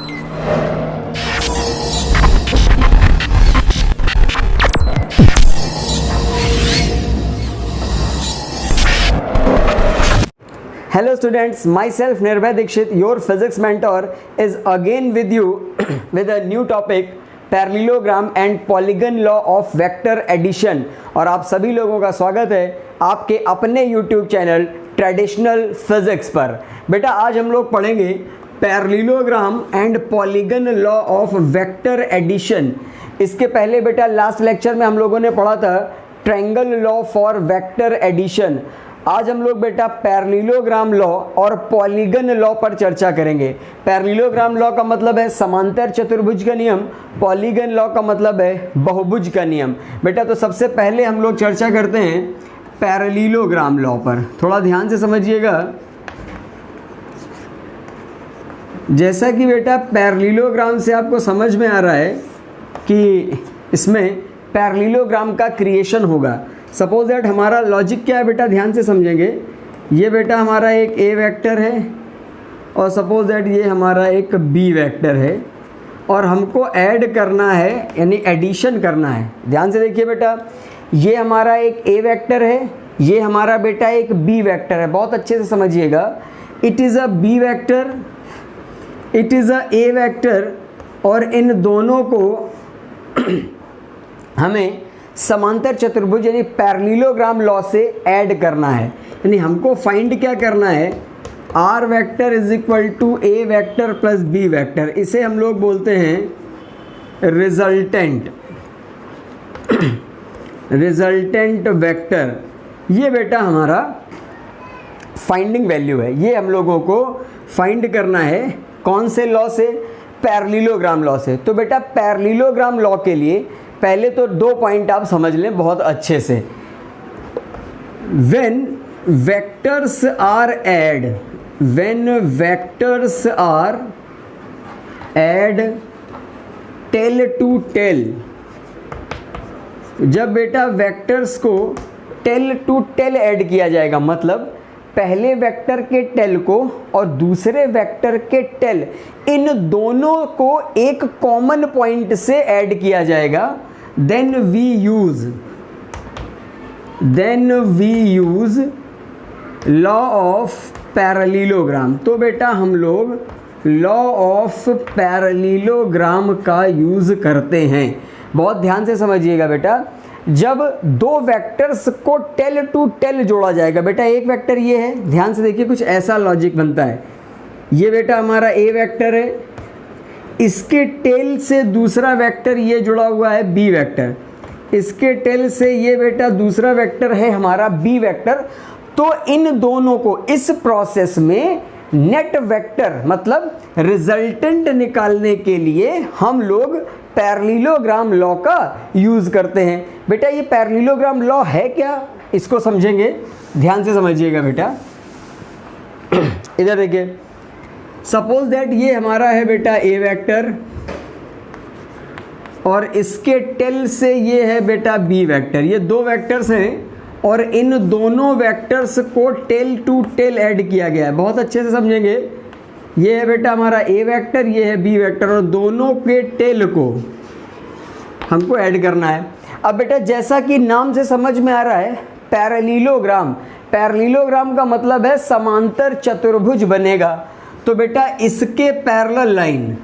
Hello students, myself Nirbhay Dikshit, your physics mentor, is again with you with a new topic, parallelogram and polygon law of vector addition. और आप सभी लोगों का स्वागत है आपके अपने YouTube चैनल ट्रेडिशनल फिजिक्स पर। बेटा आज हम लोग पढ़ेंगे parallelogram and polygon law of vector addition. इसके पहले बेटा लास्ट लेक्चर में हम लोगों ने पढ़ा था triangle law for vector addition. आज हम लोग बेटा पैरेललोग्राम लॉ और पॉलीगन लॉ पर चर्चा करेंगे। पैरेललोग्राम लॉ का मतलब है समांतर चतुर्भुज का नियम, पॉलीगन लॉ का मतलब है बहुभुज का नियम। बेटा तो सबसे पहले हम लोग चर्चा करते हैं पैरेललोग्राम लॉ पर। थोड़ा ध्यान से समझिएगा। जैसा कि बेटा पैरेललोग्राम से आपको समझ में आ रहा है कि इसमें पैरेललोग्राम का क्रिएशन होगा। सपोज दैट हमारा लॉजिक क्या है बेटा, ध्यान से समझेंगे। ये बेटा हमारा एक ए वेक्टर है और सपोज दैट ये हमारा एक बी वेक्टर है और हमको ऐड करना है यानी एडिशन करना है। ध्यान से देखिए बेटा, ये हमारा एक ए वेक्टर है, ये हमारा बेटा एक बी वेक्टर है। बहुत अच्छे से समझिएगा। It is a B vector, it is a A vector और इन दोनों को हमें समांतर चतुर्भुज यानी पैरेललोग्राम लॉ से ऐड करना है। यानी हमको फाइंड क्या करना है, R vector is equal to A vector plus B vector. इसे हम लोग बोलते हैं रिजल्टेंट रिजल्टेंट वेक्टर। ये बेटा हमारा फाइंडिंग वैल्यू है। ये हम लोगों को फाइंड करना है कौन से लॉ से, पैरेललोग्राम लॉ से। तो बेटा पैरेललोग्राम लॉ के लिए पहले तो दो पॉइंट आप समझ लें बहुत अच्छे से। When vectors are add, when vectors are add tail to tail, जब बेटा वेक्टर्स को टेल टू टेल ऐड किया जाएगा, मतलब पहले वेक्टर के टेल को और दूसरे वेक्टर के टेल, इन दोनों को एक कॉमन पॉइंट से ऐड किया जाएगा, then we use law of parallelogram. तो बेटा हम लोग लॉ ऑफ पैरेललोग्राम का यूज करते हैं। बहुत ध्यान से समझिएगा बेटा। जब दो वेक्टर्स को टेल टू टेल जोड़ा जाएगा, बेटा एक वेक्टर ये है, ध्यान से देखिए कुछ ऐसा लॉजिक बनता है। ये बेटा हमारा ए वेक्टर है, इसके टेल से दूसरा वेक्टर ये जुड़ा हुआ है बी वेक्टर, इसके टेल से ये बेटा दूसरा वेक्टर है हमारा बी वेक्टर। तो इन दोनों को इस प्रोसेस में नेट वेक्टर मतलब रिजल्टेंट निकालने के लिए हम लोग पैरेललोग्राम लॉ का यूज करते हैं। बेटा ये पैरेललोग्राम लॉ है क्या, इसको समझेंगे। ध्यान से समझिएगा बेटा। इधर देखिए, सपोज दैट ये हमारा है बेटा ए वेक्टर और इसके टेल से ये है बेटा बी वेक्टर। ये दो वेक्टर्स हैं और इन दोनों वेक्टर्स को टेल टू टेल ऐड किया गया है। बहुत अच्छे से समझेंगे। ये है बेटा हमारा ए वेक्टर, ये है बी वेक्टर और दोनों के टेल को हमको ऐड करना है। अब बेटा जैसा कि नाम से समझ में आ रहा है पैरेललोग्राम, पैरेललोग्राम का मतलब है समांतर चतुर्भुज बनेगा। तो बेटा इसके पैरेलल लाइन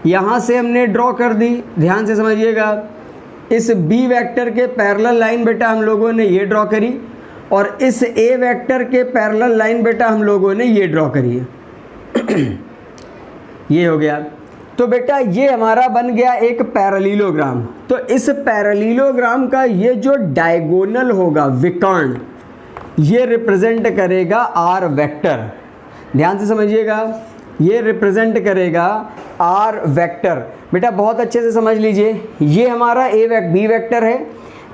यहाँ से हमने ड्रॉ कर दी। ध्यान से समझिएगा। इस बी वेक्टर के पैरेलल लाइन बेटा हम लोगों ने ये ड्रॉ करी और इस ए वेक्टर के पैरेलल लाइन बेटा हम लोगों ने ये ड्रॉ करी है। ये हो गया। तो बेटा ये हमारा बन गया एक पैरेललोग्राम। तो इस पैरेललोग्राम का ये जो डायगोनल होगा विकर्ण, ये रिप्रेजेंट करेगा आर वेक्टर। ध्यान से समझिएगा, ये रिप्रेजेंट करेगा आर वेक्टर। बेटा बहुत अच्छे से समझ लीजिए। ये हमारा बी वेक्टर है,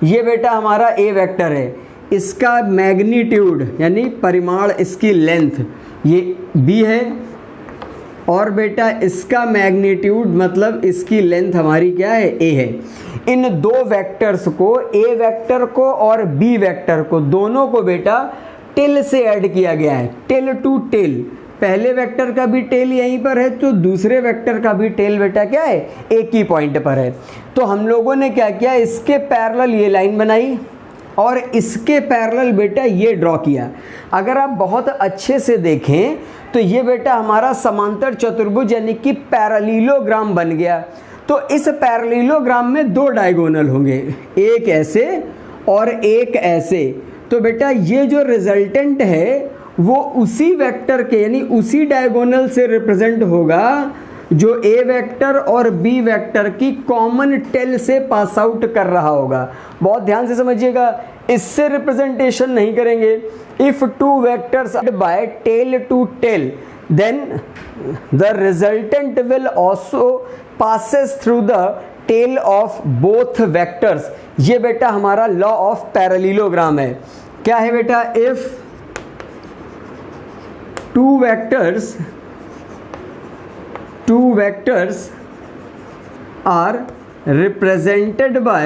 ये बेटा हमारा ए वेक्टर है। इसका मैग्नीट्यूड यानी परिमाण, इसकी लेंथ ये बी है और बेटा इसका मैग्नीट्यूड मतलब इसकी लेंथ हमारी क्या है, ए है। इन दो वेक्टर्स को, ए वेक्टर को और बी वेक्टर को, दोनों को बेटा टेल से ऐड किया गया है, टेल टू टेल। पहले वेक्टर का भी टेल यहीं पर है तो दूसरे वेक्टर का भी टेल बेटा क्या है, एक ही पॉइंट पर है। तो हम लोगों ने क्या किया, इसके पैरेलल ये लाइन बनाई और इसके पैरेलल बेटा ये ड्रॉ किया। अगर आप बहुत अच्छे से देखें तो ये बेटा हमारा समांतर चतुर्भुज यानी कि पैरेललोग्राम बन गया। तो इस पैरेललोग्राम में दो डायगोनल होंगे, एक ऐसे और एक ऐसे। तो बेटा ये जो रिजल्टेंट है वो उसी वेक्टर के यानी उसी डायगोनल से रिप्रेजेंट होगा जो ए वेक्टर और बी वेक्टर की कॉमन टेल से पास आउट कर रहा होगा। बहुत ध्यान से समझिएगा, इससे रिप्रेजेंटेशन नहीं करेंगे। If two vectors by tail to tail then the resultant will also passes through the tail of both vectors। ये बेटा हमारा लॉ ऑफ पैरेललोग्राम है। क्या है बेटा, if two vectors are represented by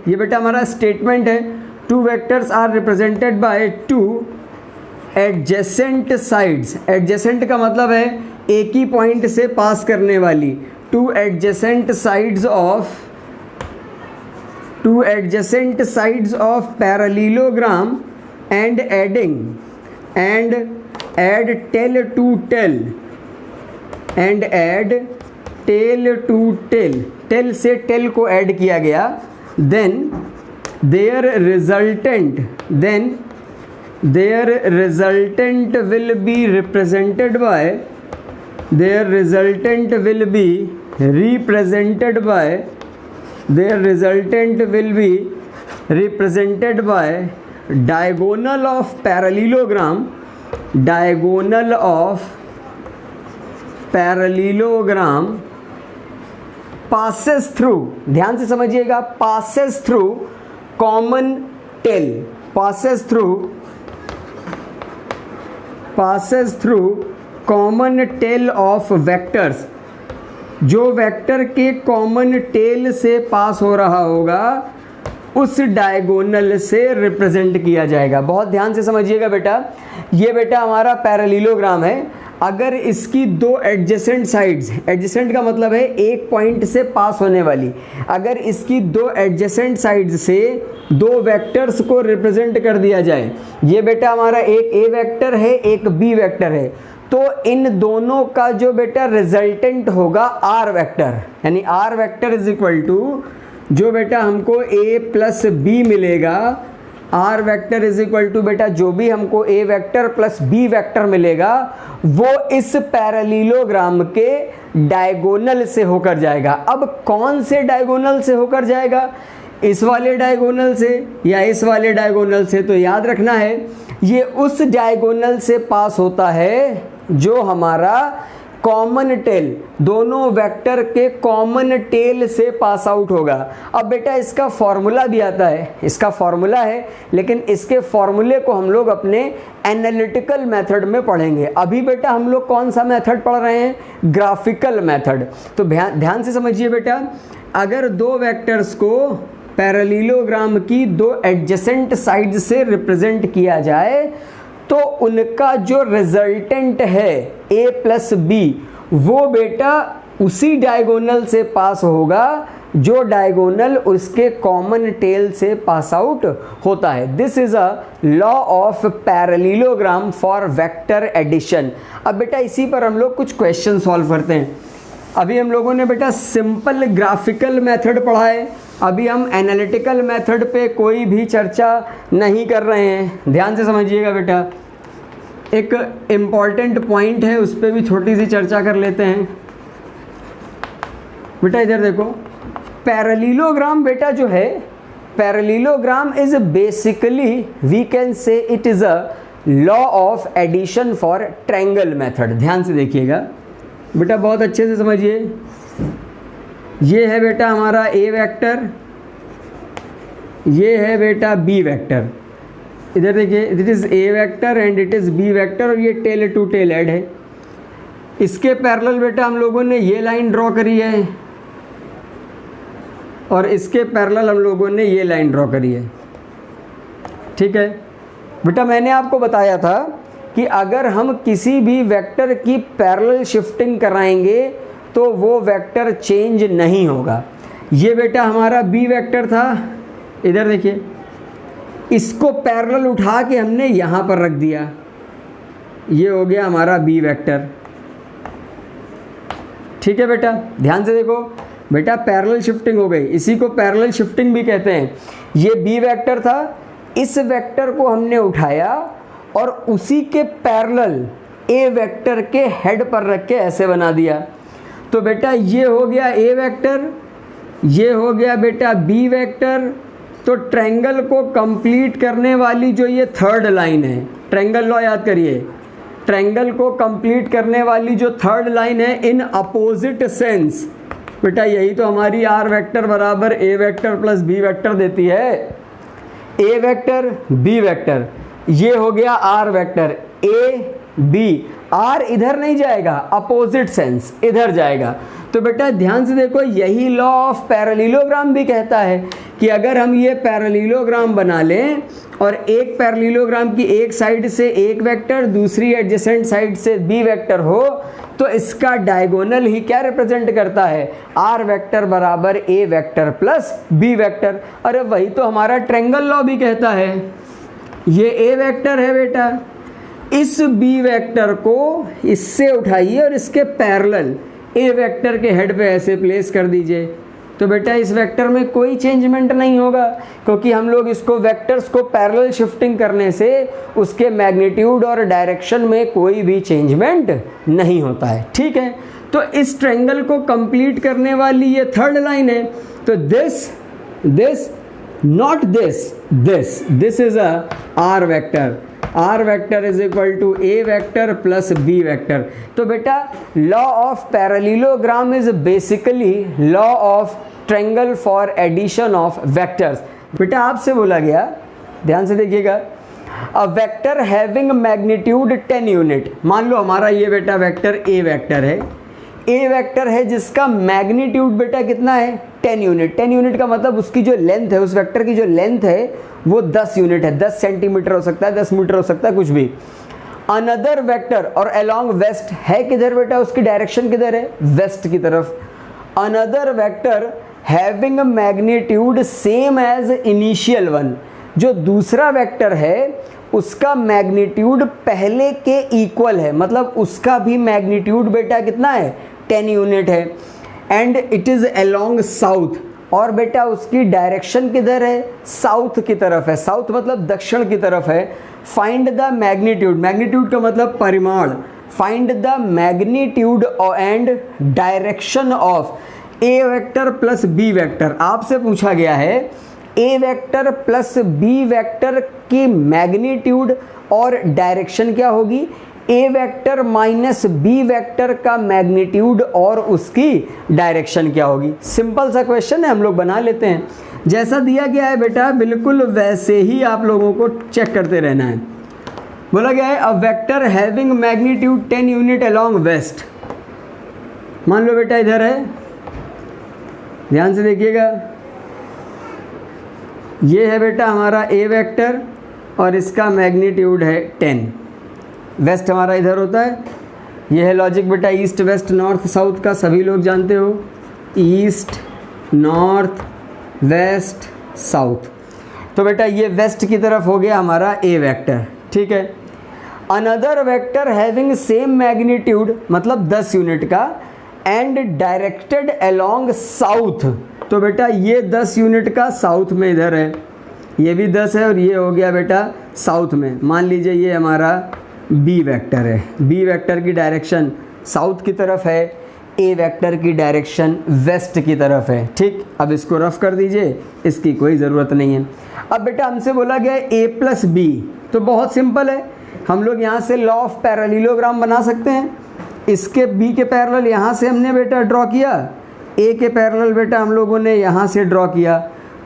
ये बेटा हमारा स्टेटमेंट है, two vectors are represented by two adjacent sides। adjacent का मतलब है एक ही पॉइंट से पास करने वाली। two adjacent sides of parallelogram and add tail to tail tail से tail को ऐड किया गया। then their resultant will be represented by diagonal of parallelogram passes through, ध्यान से समझिएगा, passes through common tail, passes through common tail of vectors। जो vector के common tell से पास हो रहा होगा उस डायगोनल से रिप्रेजेंट किया जाएगा। बहुत ध्यान से समझिएगा बेटा, ये बेटा हमारा पैरेललोग्राम है। अगर इसकी दो एडजेसेंट साइड्स, एडजेसेंट का मतलब है एक पॉइंट से पास होने वाली, अगर इसकी दो एडजेसेंट साइड्स से दो वेक्टर्स को रिप्रेजेंट कर दिया जाए, ये बेटा हमारा एक ए वेक्टर है एक बी वेक्टर है, तो इन दोनों का जो बेटा रिजल्टेंट होगा आर वेक्टर, यानी R vector is equal to जो बेटा हमको ए प्लस बी मिलेगा, R vector is equal to बेटा जो भी हमको A vector plus B vector मिलेगा वो इस पैरेललोग्राम के डायगोनल से होकर जाएगा। अब कौन से डायगोनल से होकर जाएगा, इस वाले डायगोनल से या इस वाले डायगोनल से? तो याद रखना है ये उस डायगोनल से पास होता है जो हमारा कॉमन टेल, दोनों वेक्टर के कॉमन टेल से पास आउट होगा। अब बेटा इसका फॉर्मूला भी आता है, इसका फॉर्मूला है, लेकिन इसके फॉर्मूले को हम लोग अपने एनालिटिकल मेथड में पढ़ेंगे। अभी बेटा हम लोग कौन सा मेथड पढ़ रहे हैं, ग्राफिकल मेथड। तो ध्यान से समझिए बेटा, अगर दो वेक्टर्स को पैरेललोग्राम की दो एडजेसेंट साइड से रिप्रेजेंट किया जाए तो उनका जो रिजल्टेंट है ए प्लस बी वो बेटा उसी डायगोनल से पास होगा जो डायगोनल उसके कॉमन टेल से पास आउट होता है। This is a law of parallelogram for vector addition. अब बेटा इसी पर हम लोग कुछ क्वेश्चन सॉल्व करते हैं। अभी हम लोगों ने बेटा सिंपल ग्राफिकल मेथड पढ़ा है, अभी हम एनालिटिकल मेथड पे कोई भी चर्चा नहीं कर रहे हैं। ध्यान से समझिएगा बेटा, एक इम्पॉर्टेंट पॉइंट है उस पर भी छोटी सी चर्चा कर लेते हैं। बेटा इधर देखो, पैरेललोग्राम बेटा जो है, parallelogram is basically we can say it is a law of addition for triangle method. ध्यान से देखिएगा बेटा, बहुत अच्छे से समझिए। ये है बेटा हमारा ए वेक्टर, ये है बेटा बी वेक्टर। इधर देखिए, it is A vector and it is B vector और ये टेल टू टेल ऐड है। इसके पैरेलल बेटा हम लोगों ने ये लाइन ड्रॉ करी है और इसके पैरेलल हम लोगों ने ये लाइन ड्रॉ करी है। ठीक है बेटा, मैंने आपको बताया था कि अगर हम किसी भी वेक्टर की पैरेलल शिफ्टिंग कराएंगे तो वो वेक्टर चेंज नहीं होगा। ये बेटा हमारा बी वेक्टर था, इधर देखिए, इसको पैरेलल उठा के हमने यहाँ पर रख दिया, ये हो गया हमारा बी वेक्टर। ठीक है बेटा, ध्यान से देखो बेटा, पैरेलल शिफ्टिंग हो गई, इसी को पैरेलल शिफ्टिंग भी कहते हैं। ये बी वेक्टर था, इस वेक्टर को हमने उठाया और उसी के पैरेलल ए वेक्टर के हेड पर रख के ऐसे बना दिया। तो बेटा ये हो गया ए वेक्टर, ये हो गया बेटा बी वेक्टर। तो ट्रायंगल को कंप्लीट करने वाली जो ये थर्ड लाइन है, ट्रायंगल लॉ याद करिए, ट्रायंगल को कंप्लीट करने वाली जो थर्ड लाइन है इन अपोजिट सेंस, बेटा यही तो हमारी आर वेक्टर बराबर A vector plus B vector देती है। ए वेक्टर बी वेक्टर, ये हो गया R vector A B, R इधर नहीं जाएगा, अपोजिट सेंस इधर जाएगा। तो बेटा ध्यान से देखो, यही लॉ ऑफ पैरेललोग्राम भी कहता है कि अगर हम ये पैरेललोग्राम बना लें और एक पैरेललोग्राम की एक साइड से एक वेक्टर, दूसरी एडजेसेंट साइड से बी वेक्टर हो, तो इसका डायगोनल ही क्या रिप्रेजेंट करता है, आर वेक्टर बराबर A vector plus B vector. अरे वही तो हमारा ट्रायंगल लॉ भी कहता है। ये ए वेक्टर है बेटा, इस बी वेक्टर को इससे उठाइए और इसके पैरेलल ए वेक्टर के हेड पे ऐसे प्लेस कर दीजिए। तो बेटा इस वेक्टर में कोई चेंजमेंट नहीं होगा, क्योंकि हम लोग इसको वेक्टर्स को पैरेलल शिफ्टिंग करने से उसके मैग्नीट्यूड और डायरेक्शन में कोई भी चेंजमेंट नहीं होता है। ठीक है, तो इस ट्रायंगल को कंप्लीट करने वाली ये थर्ड लाइन है। तो this not this is a R vector, R vector is equal to A vector plus B vector. तो बेटा law of parallelogram is basically law of triangle for addition of vectors. बेटा आपसे बोला गया, ध्यान से देखिएगा, a vector having magnitude 10 unit, मान लो हमारा ये बेटा वेक्टर ए वेक्टर है, ए वेक्टर है जिसका मैग्नीट्यूड बेटा कितना है, 10 यूनिट। 10 यूनिट का मतलब उसकी जो लेंथ है, उस वेक्टर की जो लेंथ है वो 10 यूनिट है, 10 सेंटीमीटर हो सकता है, 10 मीटर हो सकता है, कुछ भी। अनदर वेक्टर और अलोंग वेस्ट है किधर बेटा, उसकी डायरेक्शन किधर है, वेस्ट की तरफ। Another vector having magnitude same as initial one, जो दूसरा वेक्टर है उसका मैग्नीट्यूड पहले के इक्वल है, मतलब उसका भी मैग्नीट्यूड बेटा कितना है, 10 यूनिट है। And it is along south, और बेटा उसकी डायरेक्शन किधर है, साउथ की तरफ है, साउथ मतलब दक्षिण की तरफ है। फाइंड द मैग्नीट्यूड, मैग्नीट्यूड का मतलब परिमाण, find the magnitude and direction of A vector plus B vector. आपसे पूछा गया है A vector plus B vector की मैग्नीट्यूड और डायरेक्शन क्या होगी, A vector minus B vector का मैग्नीट्यूड और उसकी डायरेक्शन क्या होगी। सिंपल सा क्वेश्चन है, हम लोग बना लेते हैं। जैसा दिया गया है बेटा बिल्कुल वैसे ही आप लोगों को चेक करते रहना है। बोला गया है a vector having magnitude 10 unit along west, मान लो बेटा इधर है, ध्यान से देखिएगा, ये है बेटा हमारा ए वेक्टर और इसका मैग्नीट्यूड है 10। वेस्ट हमारा इधर होता है, ये है लॉजिक बेटा ईस्ट वेस्ट नॉर्थ साउथ का, सभी लोग जानते हो, ईस्ट नॉर्थ वेस्ट साउथ। तो बेटा ये वेस्ट की तरफ हो गया हमारा ए वेक्टर। ठीक है, another vector having same magnitude मतलब 10 यूनिट का एंड डायरेक्टेड अलोंग साउथ, तो बेटा ये 10 यूनिट का साउथ में इधर है, ये भी 10 है और ये हो गया बेटा साउथ में। मान लीजिए ये हमारा बी वेक्टर है, बी वेक्टर की डायरेक्शन साउथ की तरफ है, ए वेक्टर की डायरेक्शन वेस्ट की तरफ है। ठीक, अब इसको रफ कर दीजिए, इसकी कोई ज़रूरत नहीं है। अब बेटा हमसे बोला गया ए प्लस बी, तो बहुत सिंपल है, हम लोग यहाँ से लॉ ऑफ पैरेललोग्राम बना सकते हैं। इसके बी के पैरेलल यहाँ से हमने बेटा ड्रॉ किया, ए के पैरेलल बेटा हम लोगों ने यहाँ से ड्रॉ किया,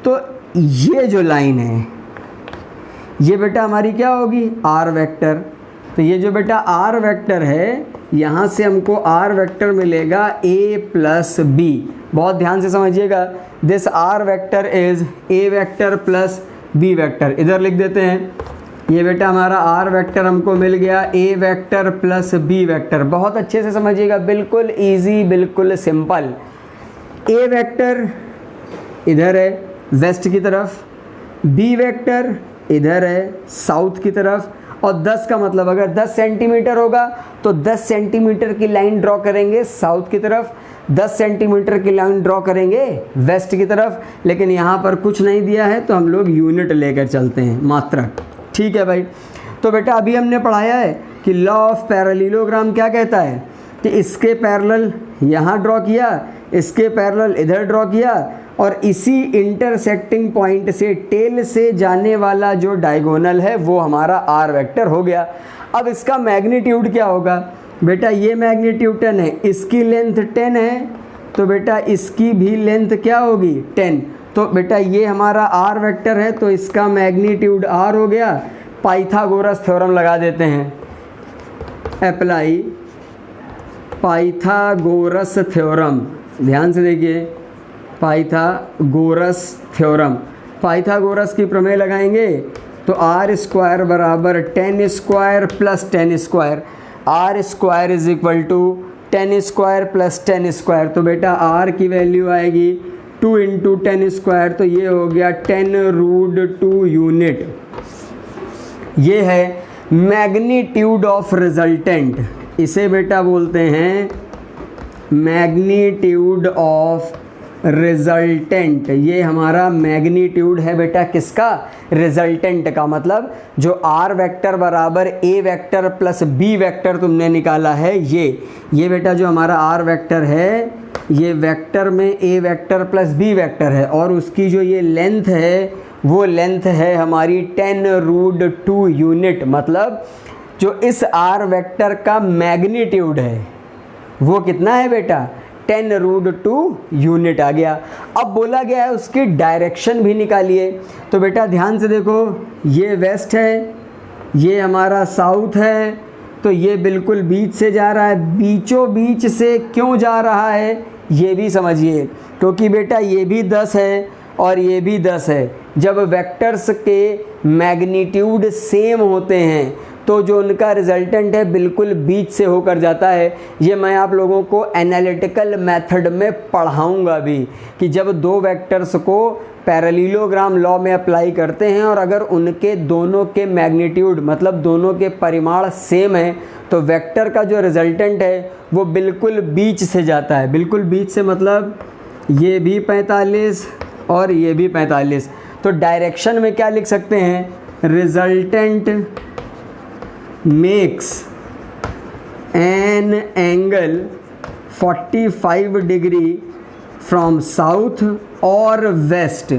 तो ये जो लाइन है ये बेटा हमारी क्या होगी, आर वेक्टर। तो ये जो बेटा आर वेक्टर है, यहाँ से हमको आर वेक्टर मिलेगा ए प्लस बी। बहुत ध्यान से समझिएगा, this R vector is A vector plus B vector इधर लिख देते हैं। ये बेटा हमारा आर वेक्टर हमको मिल गया, ए वेक्टर प्लस बी वेक्टर। बहुत अच्छे से समझिएगा, बिल्कुल इजी, बिल्कुल सिंपल। ए वेक्टर इधर है वेस्ट की तरफ, बी वेक्टर इधर है साउथ की तरफ, और 10 का मतलब अगर 10 सेंटीमीटर होगा तो 10 सेंटीमीटर की लाइन ड्रॉ करेंगे साउथ की तरफ, 10 सेंटीमीटर की लाइन ड्रॉ करेंगे वेस्ट की तरफ। लेकिन यहाँ पर कुछ नहीं दिया है तो हम लोग यूनिट लेकर चलते हैं, मात्रक। ठीक है भाई। तो बेटा अभी हमने पढ़ाया है कि लॉ ऑफ पैरेललोग्राम क्या कहता है कि इसके पैरेलल यहाँ ड्रॉ किया, इसके पैरेलल इधर ड्रॉ किया, और इसी इंटरसेक्टिंग पॉइंट से टेल से जाने वाला जो डायगोनल है वो हमारा आर वेक्टर हो गया। अब इसका मैग्नीट्यूड क्या होगा बेटा, ये मैग्नीट्यूड 10 है, इसकी लेंथ 10 है, तो बेटा इसकी भी लेंथ क्या होगी 10। तो बेटा ये हमारा आर वेक्टर है तो इसका मैग्नीट्यूड आर हो गया। पाइथागोरस थ्योरम लगा देते हैं, अप्लाई पाइथागोरस थ्योरम। ध्यान से देखिए, पाइथागोरस थ्योरम, पाइथागोरस की प्रमेय लगाएंगे तो आर स्क्वायर बराबर 10 square plus 10 square, R square is equal to 10 square plus 10 square. तो बेटा आर की वैल्यू आएगी 2 इंटू 10 स्क्वायर, तो ये हो गया 10√2 यूनिट। ये है मैग्नीट्यूड ऑफ रिजल्टेंट, इसे बेटा बोलते हैं मैग्नीट्यूड ऑफ रिजल्टेंट। ये हमारा मैग्नीट्यूड है बेटा किसका, रिजल्टेंट का। मतलब जो आर वेक्टर बराबर A vector plus B vector तुमने निकाला है, ये बेटा जो हमारा आर वेक्टर है, ये वेक्टर में ए वेक्टर प्लस बी वेक्टर है, और उसकी जो ये लेंथ है वो लेंथ है हमारी 10√2 यूनिट। मतलब जो इस आर वेक्टर का मैग्नीट्यूड है वो कितना है बेटा, 10√2 यूनिट आ गया। अब बोला गया है उसकी डायरेक्शन भी निकालिए। तो बेटा ध्यान से देखो, ये वेस्ट है, ये हमारा साउथ है, तो ये बिल्कुल बीच से जा रहा है। बीचों बीच से क्यों जा रहा है ये भी समझिए, क्योंकि बेटा ये भी 10 है और ये भी 10 है। जब वेक्टर्स के मैग्नीट्यूड सेम होते हैं तो जो उनका रिजल्टेंट है बिल्कुल बीच से होकर जाता है। ये मैं आप लोगों को एनालिटिकल मेथड में पढ़ाऊंगा भी कि जब दो वेक्टर्स को पैरेललोग्राम लॉ में अप्लाई करते हैं और अगर उनके दोनों के मैग्नीट्यूड मतलब दोनों के परिमाण सेम है तो वेक्टर का जो रिजल्टेंट है वो बिल्कुल बीच से जाता है। बिल्कुल बीच से मतलब ये भी 45 और ये भी 45। तो डायरेक्शन में क्या लिख सकते हैं, resultant makes an angle 45 degree from south और वेस्ट।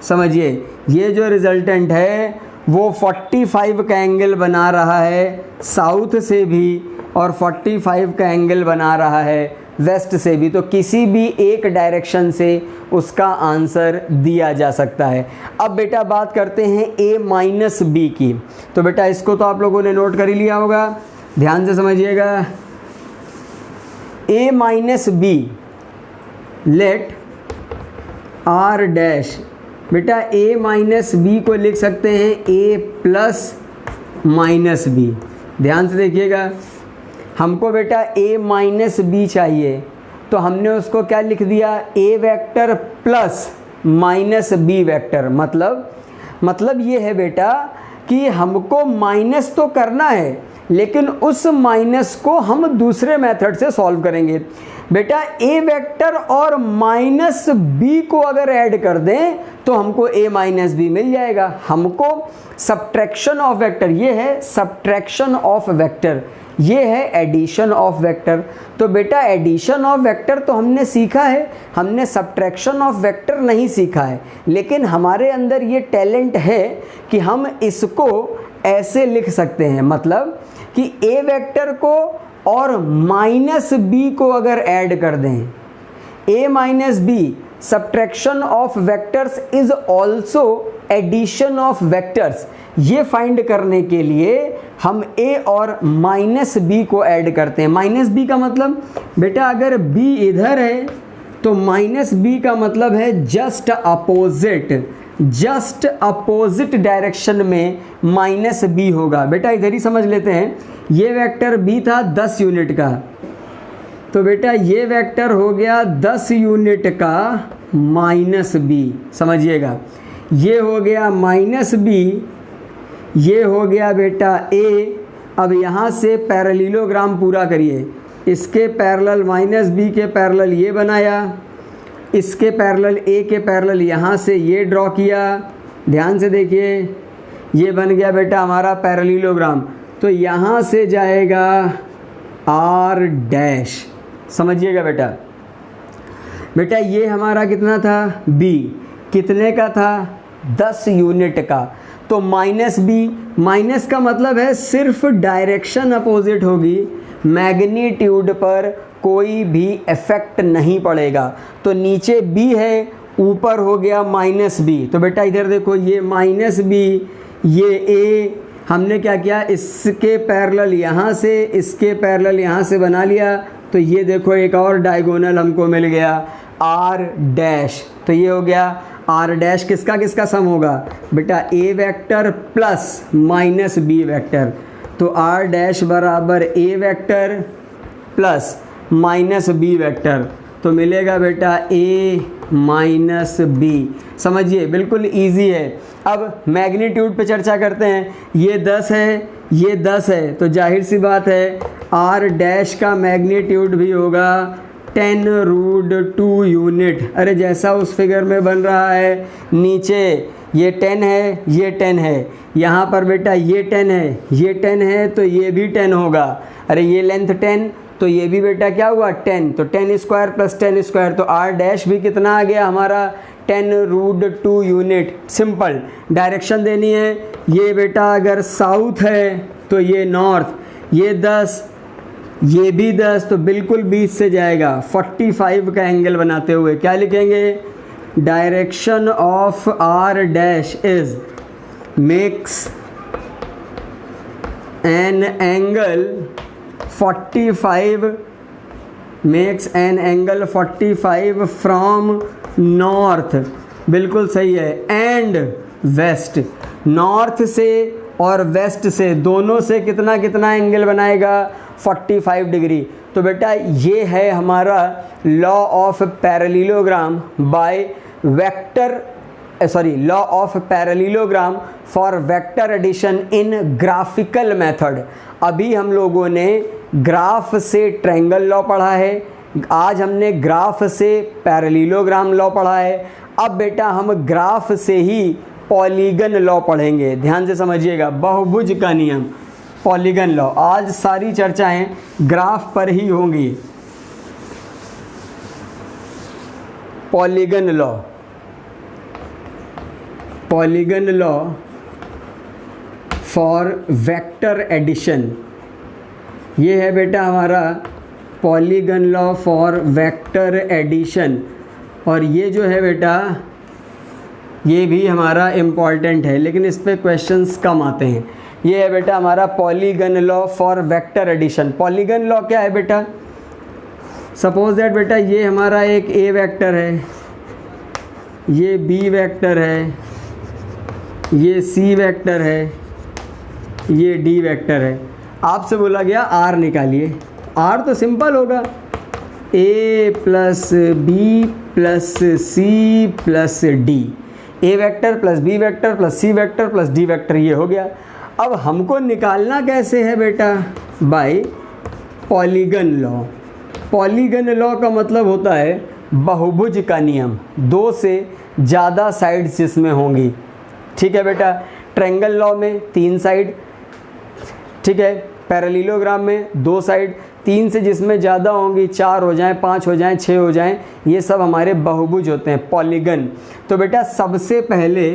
समझिए ये जो रिजल्टेंट है वो 45 का एंगल बना रहा है साउथ से भी और 45 का एंगल बना रहा है वेस्ट से भी। तो किसी भी एक डायरेक्शन से उसका आंसर दिया जा सकता है। अब बेटा बात करते हैं a माइनस बी की। तो बेटा इसको तो आप लोगों ने नोट कर ही लिया होगा, ध्यान से समझिएगा। a minus B, let r dash. बेटा a माइनस बी को लिख सकते हैं a प्लस माइनस बी। ध्यान से देखिएगा, हमको बेटा a माइनस बी चाहिए तो हमने उसको क्या लिख दिया, a vector plus minus B vector. मतलब ये है बेटा कि हमको माइनस तो करना है लेकिन उस माइनस को हम दूसरे मेथड से सॉल्व करेंगे। बेटा a वेक्टर और माइनस बी को अगर ऐड कर दें तो हमको a माइनस बी मिल जाएगा। हमको सब्ट्रैक्शन ऑफ वेक्टर, ये है सब्ट्रैक्शन ऑफ वेक्टर, ये है एडिशन ऑफ वेक्टर। तो बेटा एडिशन ऑफ वेक्टर तो हमने सीखा है, हमने सब्ट्रैक्शन ऑफ वेक्टर नहीं सीखा है। लेकिन हमारे अंदर ये टैलेंट है कि हम इसको ऐसे लिख सकते हैं, मतलब कि a वेक्टर को और माइनस बी को अगर ऐड कर दें, a minus B subtraction of vectors is also addition of vectors. ये फाइंड करने के लिए हम a और माइनस बी को ऐड करते हैं। माइनस बी का मतलब बेटा अगर b इधर है तो माइनस बी का मतलब है just opposite. Just opposite direction में माइनस बी होगा। बेटा इधर ही समझ लेते हैं, ये वेक्टर बी था 10 यूनिट का, तो बेटा ये वेक्टर हो गया 10 यूनिट का माइनस बी, समझिएगा ये हो गया माइनस बी, ये हो गया बेटा ए। अब यहाँ से पैरेललोग्राम पूरा करिए, इसके पैरेलल माइनस बी के पैरेलल ये बनाया, इसके पैरेलल ए के पैरेलल यहाँ से ये ड्रॉ किया, ध्यान से देखिए ये बन गया बेटा हमारा पैरेललोग्राम। तो यहाँ से जाएगा आर डैश, समझिएगा बेटा। बेटा ये हमारा कितना था, बी कितने का था, 10 यूनिट का। तो माइनस बी, माइनस का मतलब है सिर्फ डायरेक्शन अपोजिट होगी, मैग्नीट्यूड पर कोई भी इफेक्ट नहीं पड़ेगा। तो नीचे बी है, ऊपर हो गया माइनस बी। तो बेटा इधर देखो ये माइनस बी, ये ए, हमने क्या किया, इसके पैरेलल यहाँ से, इसके पैरेलल यहाँ से बना लिया। तो ये देखो एक और डायगोनल हमको मिल गया आर डैश। तो ये हो गया आर डैश, किसका किसका सम होगा बेटा, A vector plus minus B vector. तो आर डैश बराबर A vector plus minus B vector, तो मिलेगा बेटा ए माइनस बी। समझिए बिल्कुल इजी है। अब मैग्नीट्यूड पे चर्चा करते हैं, ये 10 है, ये 10 है, तो जाहिर सी बात है आर डैश का मैग्नीट्यूड भी होगा 10√2 यूनिट। अरे जैसा उस फिगर में बन रहा है, नीचे ये 10 है, ये 10 है, यहाँ पर बेटा ये 10 है, ये 10 है, तो ये भी 10 होगा। अरे ये लेंथ 10, तो ये भी बेटा क्या हुआ 10, तो 10 स्क्वायर प्लस 10 स्क्वायर, तो आर डैश भी कितना आ गया हमारा 10√2 यूनिट। सिंपल डायरेक्शन देनी है, ये बेटा अगर साउथ है तो ये नॉर्थ, ये 10, ये भी 10, तो बिल्कुल बीच से जाएगा। 45 का एंगल बनाते हुए क्या लिखेंगे, direction of R dash is makes an angle 45, makes an angle 45 from north, बिल्कुल सही है, एंड वेस्ट। नॉर्थ से और वेस्ट से दोनों से कितना कितना एंगल बनाएगा, 45 डिग्री। तो बेटा ये है हमारा law of parallelogram by vector, law of parallelogram for vector addition in graphical method. अभी हम लोगों ने ग्राफ से ट्रायंगल लॉ पढ़ा है, आज हमने ग्राफ से पैरेललोग्राम लॉ पढ़ा है। अब बेटा हम ग्राफ से ही पॉलीगन लॉ पढ़ेंगे, ध्यान से समझिएगा, बहुभुज का नियम, पॉलीगन लॉ। आज सारी चर्चाएं ग्राफ पर ही होंगी। Polygon law, polygon law for vector addition, ये है बेटा हमारा polygon law for vector addition. और ये जो है बेटा ये भी हमारा इम्पॉर्टेंट है, लेकिन इस पे क्वेश्चंस कम आते हैं। ये है बेटा हमारा polygon law for vector addition. Polygon law क्या है बेटा, सपोज दैट बेटा ये हमारा एक ए वेक्टर है, ये बी वेक्टर है, ये सी वेक्टर है, ये डी वेक्टर है। आपसे बोला गया आर निकालिए। आर तो सिंपल होगा, A plus B plus C plus D, A vector plus B vector plus C vector plus D vector, ये हो गया। अब हमको निकालना कैसे है बेटा, by polygon law. Polygon law का मतलब होता है बहुभुज का नियम, 2 से ज़्यादा साइड्स जिसमें होंगी। ठीक है बेटा, ट्रायंगल लॉ में 3 साइड, ठीक है, पैरेललोग्राम में 2 साइड, 3 से जिसमें ज़्यादा होंगी 4 हो जाएं, 5 हो जाएं, 6 हो जाएं, ये सब हमारे बहुभुज होते हैं, पॉलीगन। तो बेटा सबसे पहले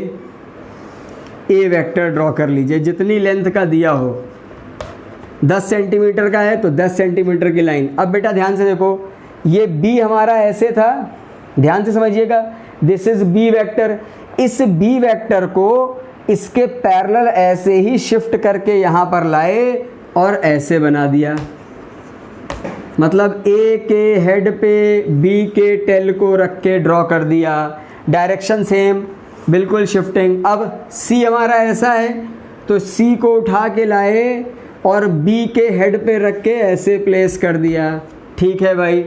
ए वेक्टर ड्रॉ कर लीजिए, जितनी लेंथ का दिया हो, 10 सेंटीमीटर का है तो 10 सेंटीमीटर की लाइन। अब बेटा ध्यान से देखो, ये बी हमारा ऐसे था, ध्यान से समझिएगा, दिस इज बी वेक्टर। इस बी वेक्टर को इसके पैरेलल ऐसे ही शिफ्ट करके यहाँ पर लाए और ऐसे बना दिया, मतलब ए के हेड पे बी के टेल को रख के ड्रॉ कर दिया। डायरेक्शन सेम, बिल्कुल शिफ्टिंग। अब C हमारा ऐसा है तो C को उठा के लाए और B के हेड पे रख के ऐसे प्लेस कर दिया, ठीक है भाई।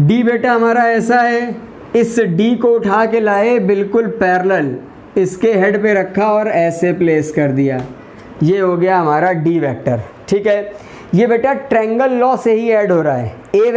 D बेटा हमारा ऐसा है, इस D को उठा के लाए बिल्कुल पैरेलल, इसके हेड पे रखा और ऐसे प्लेस कर दिया, ये हो गया हमारा D वेक्टर, ठीक है। ये बेटा ट्रायंगल लॉ से ही ऐड हो रहा है। A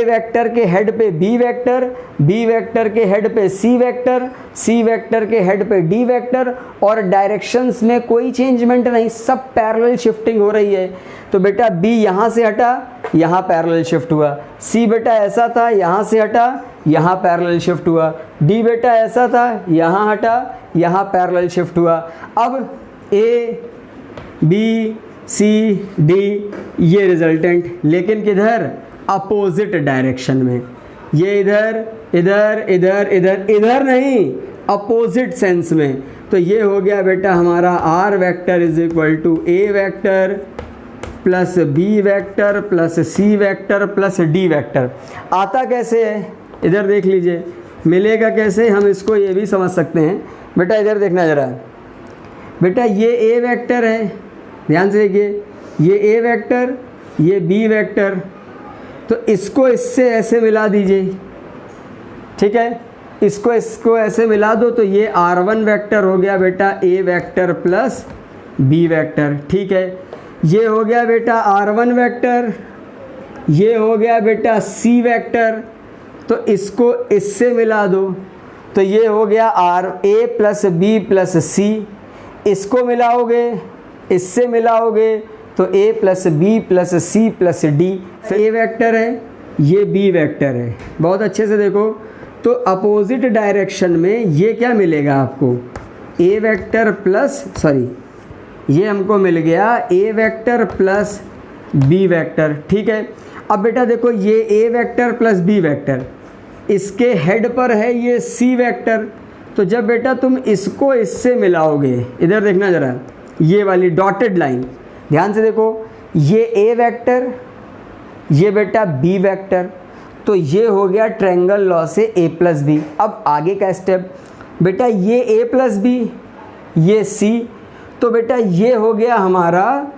वेक्टर के हेड पे B वेक्टर, B वेक्टर के हेड पे C वेक्टर, C वेक्टर के हेड पे D वेक्टर, और डायरेक्शंस में कोई चेंजमेंट नहीं, सब पैरेलल शिफ्टिंग हो रही है। तो बेटा B यहाँ से हटा, यहाँ पैरेलल शिफ्ट हुआ। C बेटा ऐसा था, यहाँ से हटा, यहाँ पैरेलल शिफ्ट हुआ। D बेटा ऐसा था, यहाँ हटा, यहाँ पैरेलल शिफ्ट हुआ। अब A, B, C, D ये रिजल्टेंट, लेकिन किधर? अपोजिट डायरेक्शन में। ये इधर इधर इधर इधर इधर नहीं, अपोजिट सेंस में। तो ये हो गया बेटा हमारा R vector is equal to A vector plus B vector plus C vector plus D vector. आता कैसे है इधर देख लीजिए, मिलेगा कैसे, हम इसको ये भी समझ सकते हैं। बेटा इधर देखना ज़रा, बेटा ये A वेक्टर है, ध्यान से देखिए, ये A वेक्टर, ये B वेक्टर, तो इसको इससे ऐसे मिला दीजिए, ठीक है। इसको ऐसे मिला दो तो ये R1 वेक्टर हो गया बेटा A vector plus B vector, ठीक है। ये हो गया बेटा R1 वेक्टर, ये हो गया बेटा C वेक्टर, तो इसको इससे मिला दो तो ये हो गया A plus B plus C। इसको मिलाओगे, इससे मिलाओगे तो A plus B plus C plus D। A vector है, ये B वेक्टर है, बहुत अच्छे से देखो। तो अपोजिट डायरेक्शन में ये क्या मिलेगा आपको, A वेक्टर प्लस ये हमको मिल गया A vector plus B vector, ठीक है। अब बेटा देखो ये A vector plus B vector, इसके हेड पर है ये C वेक्टर, तो जब बेटा तुम इसको इससे मिलाओगे, इधर देखना ज़रा, ये वाली डॉटेड लाइन ध्यान से देखो, ये A वेक्टर, ये बेटा B वेक्टर, तो ये हो गया ट्रायंगल लॉ से A प्लस B। अब आगे का स्टेप, बेटा ये A प्लस B, ये C, तो बेटा ये हो गया हमारा,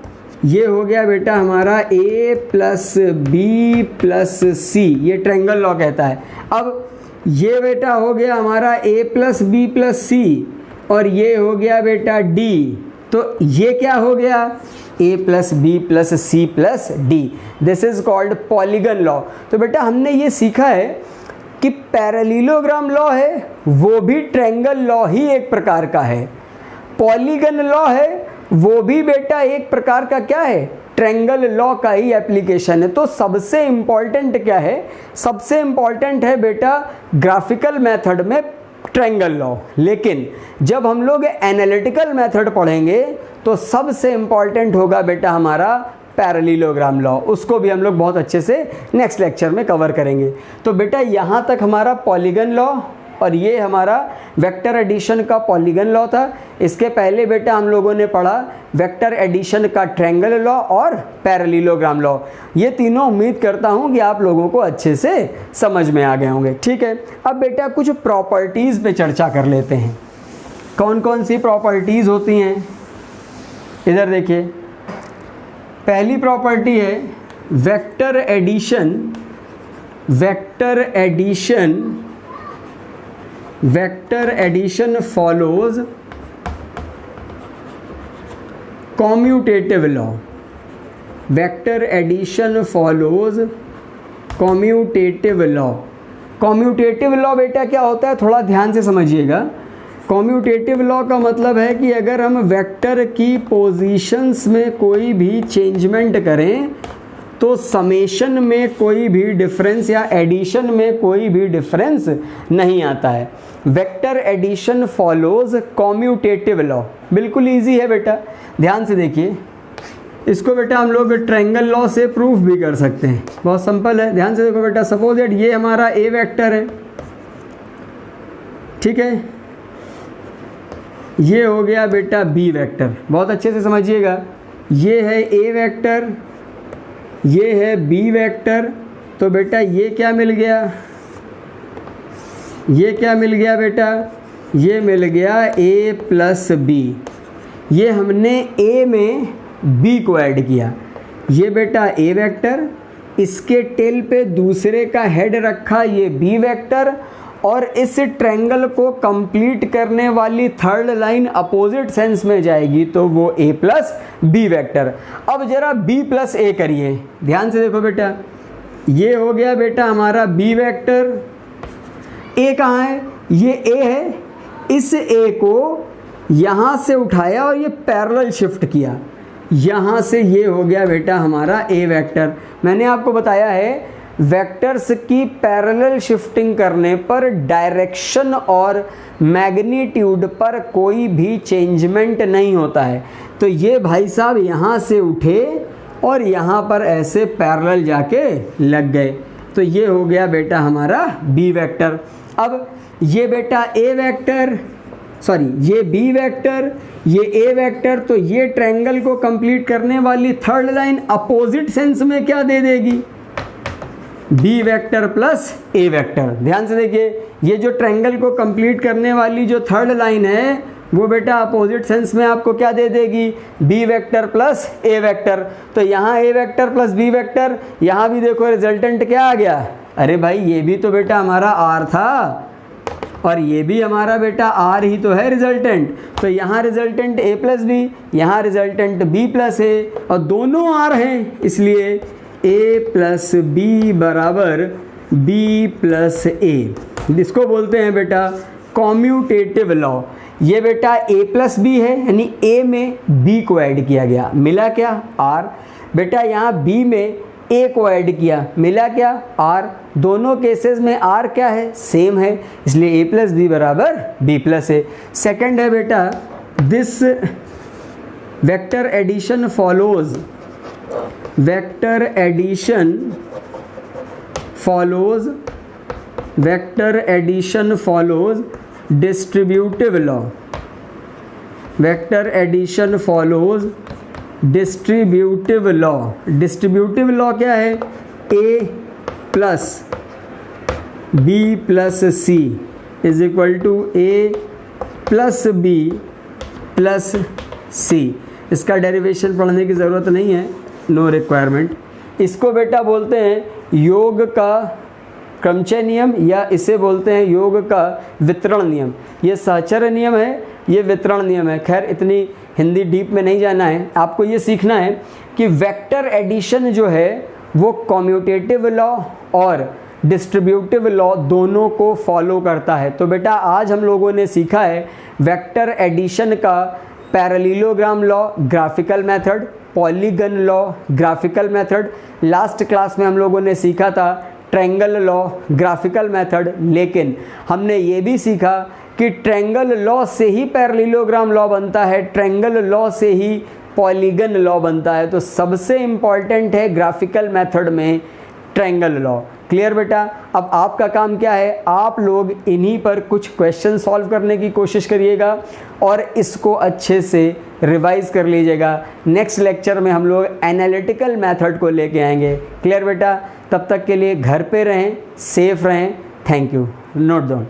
ये हो गया बेटा हमारा A plus B plus C, ये ट्रायंगल लॉ कहता है। अब ये बेटा हो गया हमारा A plus B plus C, और ये हो गया बेटा D, तो ये क्या हो गया, A plus B plus C plus D। This is called polygon law. तो बेटा हमने ये सीखा है कि पैरेललोग्राम लॉ है वो भी ट्रायंगल लॉ ही एक प्रकार का है, पॉलीगन लॉ है वो भी बेटा एक प्रकार का क्या है, ट्रायंगल लॉ का ही एप्लीकेशन है। तो सबसे इम्पॉर्टेंट क्या है, सबसे इम्पॉर्टेंट है बेटा ग्राफिकल मेथड में ट्रायंगल लॉ, लेकिन जब हम लोग एनालिटिकल मेथड पढ़ेंगे तो सबसे इम्पॉर्टेंट होगा बेटा हमारा पैरेललोग्राम लॉ, उसको भी हम लोग बहुत अच्छे से नेक्स्ट लेक्चर में कवर करेंगे। तो बेटा यहाँ तक हमारा पॉलीगन लॉ और ये हमारा वेक्टर एडिशन का पॉलीगन लॉ था। इसके पहले बेटा हम लोगों ने पढ़ा वेक्टर एडिशन का ट्रायंगल लॉ और पैरेललोग्राम लॉ। ये तीनों उम्मीद करता हूँ कि आप लोगों को अच्छे से समझ में आ गए होंगे, ठीक है। अब बेटा कुछ प्रॉपर्टीज़ पे चर्चा कर लेते हैं, कौन कौन सी प्रॉपर्टीज़ होती हैं। इधर देखिए, पहली प्रॉपर्टी है vector addition, vector addition follows commutative law, vector addition follows commutative law. Commutative law बेटा क्या होता है, थोड़ा ध्यान से समझिएगा। कॉम्यूटेटिव लॉ का मतलब है कि अगर हम वेक्टर की पोजीशंस में कोई भी चेंजमेंट करें तो समेशन में कोई भी डिफरेंस या एडिशन में कोई भी डिफरेंस नहीं आता है। Vector addition follows commutative law, बिल्कुल इजी है बेटा, ध्यान से देखिए। इसको बेटा हम लोग ट्रायंगल लॉ से प्रूफ भी कर सकते हैं, बहुत सिंपल है। ध्यान से देखो बेटा, सपोज दैट ये हमारा A वेक्टर है, ठीक है, ये हो गया बेटा B वेक्टर, बहुत अच्छे से समझिएगा। ये है A वेक्टर, ये है B वेक्टर, तो बेटा ये क्या मिल गया, ये क्या मिल गया बेटा, ये मिल गया a प्लस बी। ये हमने a में b को ऐड किया। ये बेटा a वेक्टर, इसके टेल पे दूसरे का हेड रखा, ये b वेक्टर, और इस ट्रायंगल को कंप्लीट करने वाली थर्ड लाइन अपोजिट सेंस में जाएगी तो वो a प्लस बी वेक्टर। अब जरा b प्लस a करिए, ध्यान से देखो बेटा, ये हो गया बेटा हमारा b वेक्टर, a कहाँ है, ये a है, इस a को यहाँ से उठाया और ये पैरेलल शिफ्ट किया, यहाँ से ये हो गया बेटा हमारा a वेक्टर। मैंने आपको बताया है वेक्टर्स की पैरेलल शिफ्टिंग करने पर डायरेक्शन और मैग्नीट्यूड पर कोई भी चेंजमेंट नहीं होता है। तो ये भाई साहब यहाँ से उठे और यहाँ पर ऐसे पैरेलल जाके लग गए, तो ये हो गया बेटा हमारा बी वेक्टर। अब ये बेटा ए वेक्टर, सॉरी ये बी वेक्टर, ये ए वेक्टर, तो ये ट्रायंगल को कंप्लीट करने वाली थर्ड लाइन अपोजिट सेंस में क्या दे देगी, बी वेक्टर प्लस ए वेक्टर। ध्यान से देखिए, ये जो ट्रायंगल को कंप्लीट करने वाली जो थर्ड लाइन है वो बेटा अपोजिट सेंस में आपको क्या दे देगी, बी वेक्टर प्लस ए वेक्टर। तो यहाँ ए वेक्टर प्लस बी वेक्टर, यहाँ भी देखो रिजल्टेंट क्या आ गया, अरे भाई ये भी तो बेटा हमारा आर था और ये भी हमारा बेटा आर ही तो है रिजल्टेंट। तो यहाँ रिजल्टेंट ए प्लस बी, यहाँ रिजल्टेंट बी प्लस ए, और दोनों आर हैं, इसलिए ए प्लस बी बराबर बी प्लस ए। इसको बोलते हैं बेटा कॉम्यूटेटिव लॉ। ये बेटा ए प्लस बी है, यानी ए में बी को ऐड किया गया, मिला क्या, आर। बेटा यहाँ बी में ए को ऐड किया, मिला क्या, आर। दोनों केसेस में आर क्या है, सेम है, इसलिए ए प्लस बी बराबर बी प्लस ए। सेकेंड है बेटा this vector addition follows, vector addition follows, vector addition follows distributive law, vector addition follows distributive law. Distributive law क्या है, A plus B plus C is equal to A plus B plus C. इसका derivation पढ़ने की ज़रूरत नहीं है, no requirement. इसको बेटा बोलते हैं योग का क्रमचय नियम, या इसे बोलते हैं योग का वितरण नियम। ये सहचर्य नियम है, ये वितरण नियम है। खैर इतनी हिंदी डीप में नहीं जाना है, आपको ये सीखना है कि वेक्टर एडिशन जो है वो कॉम्यूटेटिव लॉ और डिस्ट्रीब्यूटिव लॉ दोनों को फॉलो करता है। तो बेटा आज हम लोगों ने सीखा है वेक्टर एडिशन का parallelogram law graphical method, polygon law graphical method. Last class में हम लोगों ने सीखा था ट्रायंगल लॉ ग्राफिकल मेथड, लेकिन हमने ये भी सीखा कि ट्रायंगल लॉ से ही पैरेललोग्राम लॉ बनता है, ट्रायंगल लॉ से ही पॉलीगन लॉ बनता है। तो सबसे इम्पॉर्टेंट है ग्राफिकल मेथड में ट्रायंगल लॉ। क्लियर बेटा। अब आपका काम क्या है, आप लोग इन्हीं पर कुछ क्वेश्चन सॉल्व करने की कोशिश करिएगा और इसको अच्छे से रिवाइज कर लीजिएगा। नेक्स्ट लेक्चर में हम लोग एनालिटिकल मेथड को लेके आएंगे। क्लियर बेटा। तब तक के लिए घर पे रहें, सेफ रहें। Thank you. Note down.